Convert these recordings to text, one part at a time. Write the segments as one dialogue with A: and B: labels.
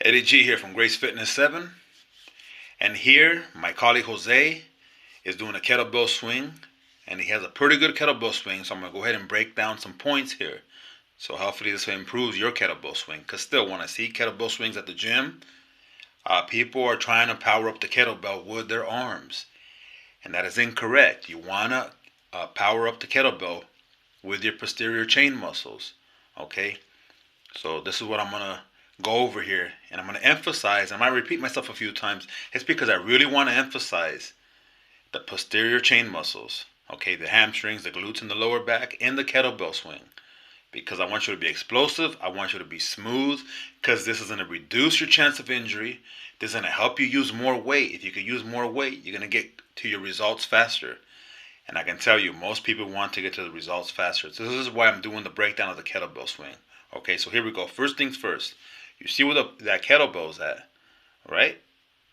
A: Eddie G here from Grace Fitness 7. And here, my colleague Jose is doing a kettlebell swing. And he has a pretty good kettlebell swing. So I'm going to go ahead and break down some points here. So hopefully this improves your kettlebell swing. Because still, when I see kettlebell swings at the gym, people are trying to power up the kettlebell with their arms. And that is incorrect. You want to power up the kettlebell with your posterior chain muscles. Okay? So this is what I'm going to go over here, and I'm going to emphasize. I might repeat myself a few times. It's because I really want to emphasize the posterior chain muscles, okay, the hamstrings, the glutes, and the lower back in the kettlebell swing, because I want you to be explosive. I want you to be smooth, because this is going to reduce your chance of injury. This is going to help you use more weight. If you can use more weight, you're going to get to your results faster. And I can tell you, most people want to get to the results faster. So this is why I'm doing the breakdown of the kettlebell swing. Okay, so here we go. First things first. You see where that kettlebell is at, right?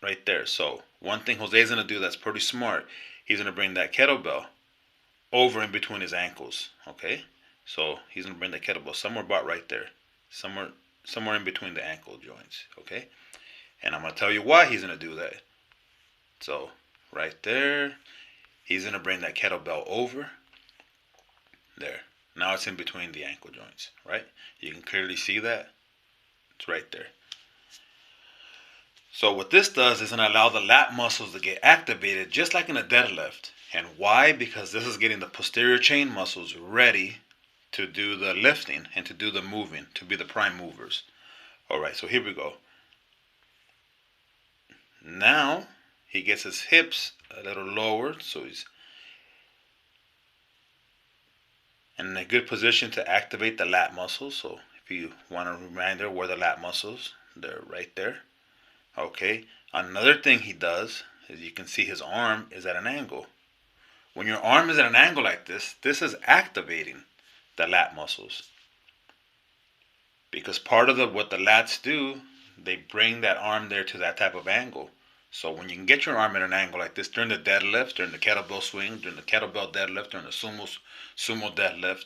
A: Right there. So one thing Jose's going to do that's pretty smart, he's going to bring that kettlebell over in between his ankles, okay? So he's going to bring the kettlebell somewhere about right there, somewhere in between the ankle joints, okay? And I'm going to tell you why he's going to do that. So right there, he's going to bring that kettlebell over there. Now it's in between the ankle joints, right? You can clearly see that. It's right there. So what this does is going to allow the lat muscles to get activated just like in a deadlift. And why? Because this is getting the posterior chain muscles ready to do the lifting and to do the moving, to be the prime movers. Alright, so here we go. Now he gets his hips a little lower, so he's in a good position to activate the lat muscles. So if you want a reminder where the lat muscles, they're right there. Okay. Another thing he does is you can see his arm is at an angle. When your arm is at an angle like this is activating the lat muscles. Because part of what the lats do, they bring that arm there to that type of angle. So when you can get your arm at an angle like this during the deadlift, during the kettlebell swing, during the kettlebell deadlift, during the sumo deadlift,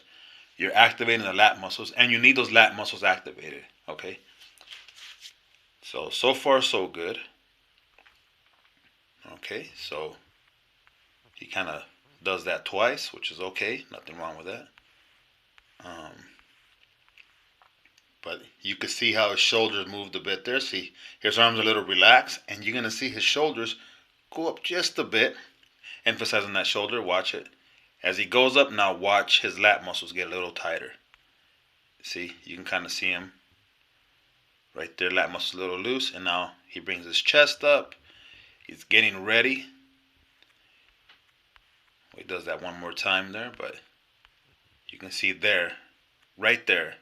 A: you're activating the lat muscles, and you need those lat muscles activated, okay? So far so good. Okay, so he kind of does that twice, which is okay. Nothing wrong with that. But you can see how his shoulders moved a bit there. See, his arms a little relaxed, and you're going to see his shoulders go up just a bit, emphasizing that shoulder. Watch it. As he goes up, now watch his lat muscles get a little tighter. See, you can kind of see him right there, lat muscles a little loose, and now he brings his chest up. He's getting ready. He does that one more time there, but you can see there, right there.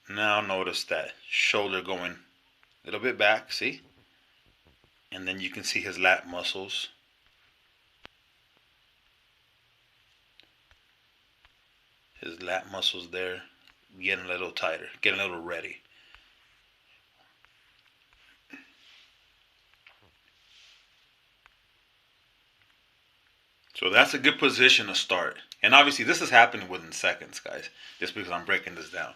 A: Now notice that shoulder going a little bit back, see? And then you can see his lat muscles. His lat muscles there getting a little tighter, getting a little ready. So that's a good position to start. And obviously this is happening within seconds, guys, just because I'm breaking this down.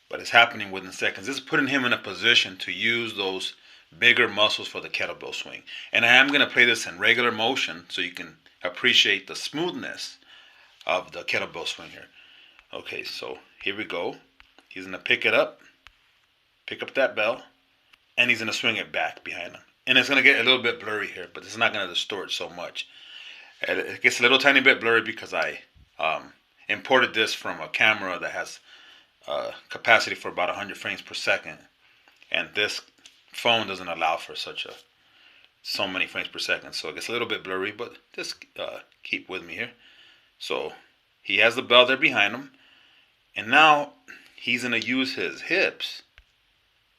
A: But it's happening within seconds. This is putting him in a position to use those bigger muscles for the kettlebell swing. And I am going to play this in regular motion so you can appreciate the smoothness of the kettlebell swing here. Okay, so here we go. He's going to pick up that bell, and he's going to swing it back behind him. And it's going to get a little bit blurry here, but it's not going to distort so much. It gets a little tiny bit blurry because I imported this from a camera that has capacity for about 100 frames per second, and this phone doesn't allow for so many frames per second, so it gets a little bit blurry, but just keep with me here. So he has the bell there behind him, and now he's going to use his hips.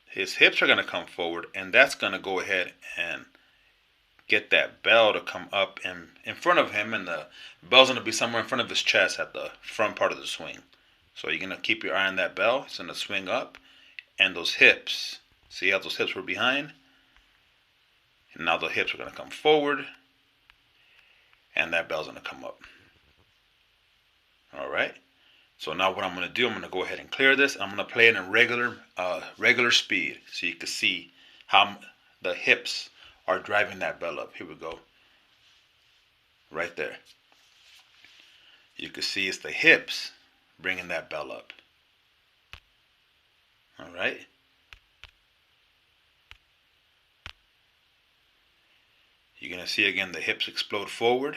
A: His hips are going to come forward, and that's going to go ahead and get that bell to come up in front of him, and the bell's going to be somewhere in front of his chest at the front part of the swing. So you're going to keep your eye on that bell. It's going to swing up, and those hips, see how those hips were behind? And now the hips are going to come forward, and that bell's going to come up. All right. So now what I'm going to do, I'm going to go ahead and clear this. I'm going to play it in regular speed so you can see how the hips are driving that bell up. Here we go. Right there. You can see it's the hips bringing that bell up. All right. You're going to see again the hips explode forward.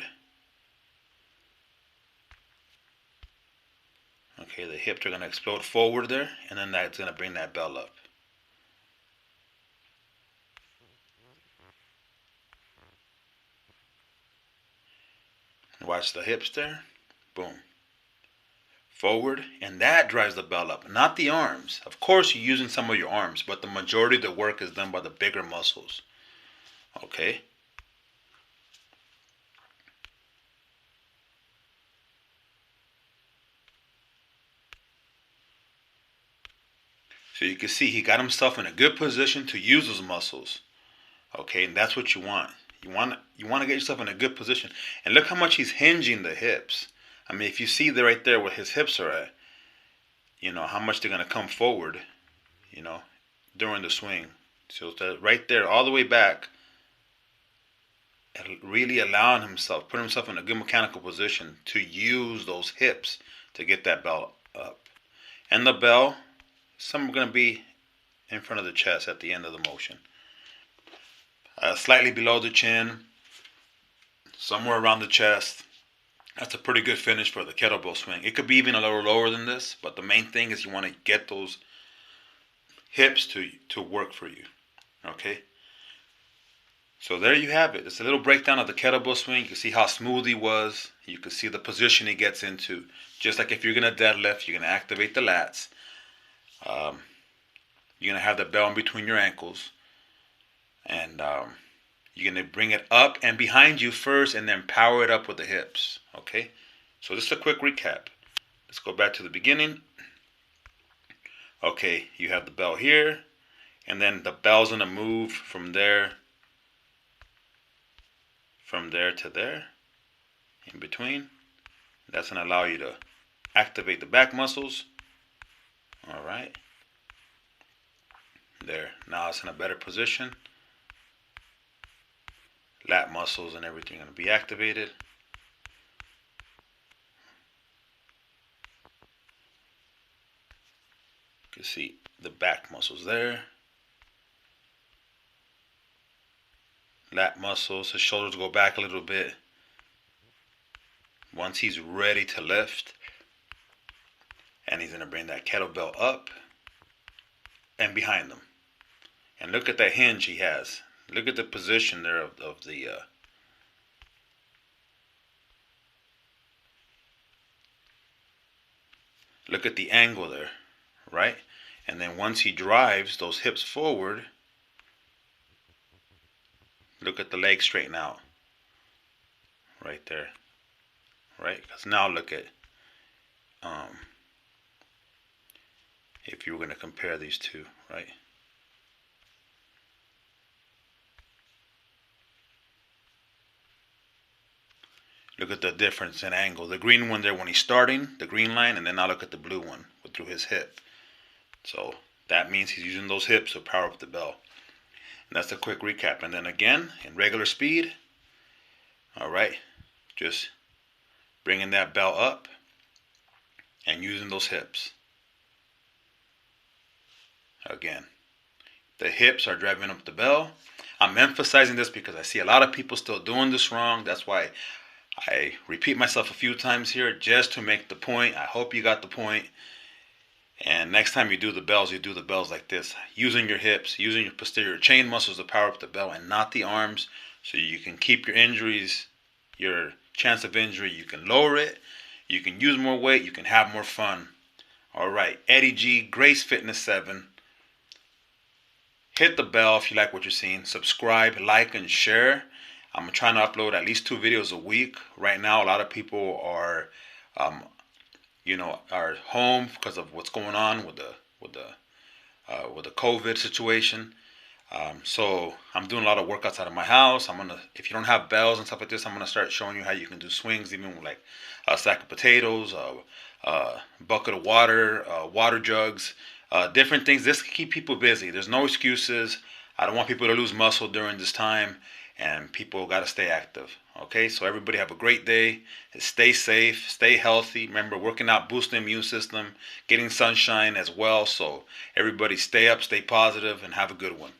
A: Okay, the hips are going to explode forward there, and then that's going to bring that bell up. Watch the hips there. Boom. Forward, and that drives the bell up, not the arms. Of course, you're using some of your arms, but the majority of the work is done by the bigger muscles. Okay? So you can see he got himself in a good position to use his muscles. Okay, and that's what you want. You want to get yourself in a good position. And look how much he's hinging the hips. I mean, if you see there right there where his hips are at, you know, how much they're going to come forward, you know, during the swing. So right there, all the way back, really allowing himself, putting himself in a good mechanical position to use those hips to get that bell up. And the bell, some are going to be in front of the chest at the end of the motion. Slightly below the chin, somewhere around the chest. That's a pretty good finish for the kettlebell swing. It could be even a little lower than this, but the main thing is you want to get those hips to work for you. Okay? So there you have it. It's a little breakdown of the kettlebell swing. You can see how smooth he was. You can see the position he gets into. Just like if you're going to deadlift, you're going to activate the lats. You're going to have the bell in between your ankles. And you're going to bring it up and behind you first and then power it up with the hips. Okay? So just a quick recap. Let's go back to the beginning. Okay, you have the bell here. And then the bell's going to move from there to there. In between. That's going to allow you to activate the back muscles. Alright. There. Now it's in a better position. Lat muscles and everything are going to be activated. You can see the back muscles there. Lat muscles, his shoulders go back a little bit. Once he's ready to lift, and he's going to bring that kettlebell up and behind him. And look at that hinge he has. Look at the position there of the look at the angle there, right? And then once he drives those hips forward, look at the leg straighten out. Right there. Right? Because now look at if you were going to compare these two, right? Look at the difference in angle. The green one there when he's starting, the green line, and then now look at the blue one through his hip. So that means he's using those hips to power up the bell. And that's a quick recap. And then again, in regular speed, all right, just bringing that bell up and using those hips. Again, the hips are driving up the bell. I'm emphasizing this because I see a lot of people still doing this wrong. That's why I repeat myself a few times here just to make the point. I hope you got the point. And next time you do the bells like this. Using your hips, using your posterior chain muscles to power up the bell and not the arms. So you can keep your injuries, your chance of injury. You can lower it. You can use more weight. You can have more fun. All right. Eddie G, Grace Fitness 7. Hit the bell if you like what you're seeing. Subscribe, like, and share. I'm trying to upload at least 2 videos a week. Right now, a lot of people are, are home because of what's going on with the COVID situation. So I'm doing a lot of workouts out of my house. If you don't have bells and stuff like this, I'm gonna start showing you how you can do swings, even with like a sack of potatoes, bucket of water, water jugs, different things. This can keep people busy. There's no excuses. I don't want people to lose muscle during this time, and people got to stay active. Okay, so everybody have a great day. Stay safe, stay healthy. Remember, working out boosts the immune system, getting sunshine as well. So everybody stay up, stay positive, and have a good one.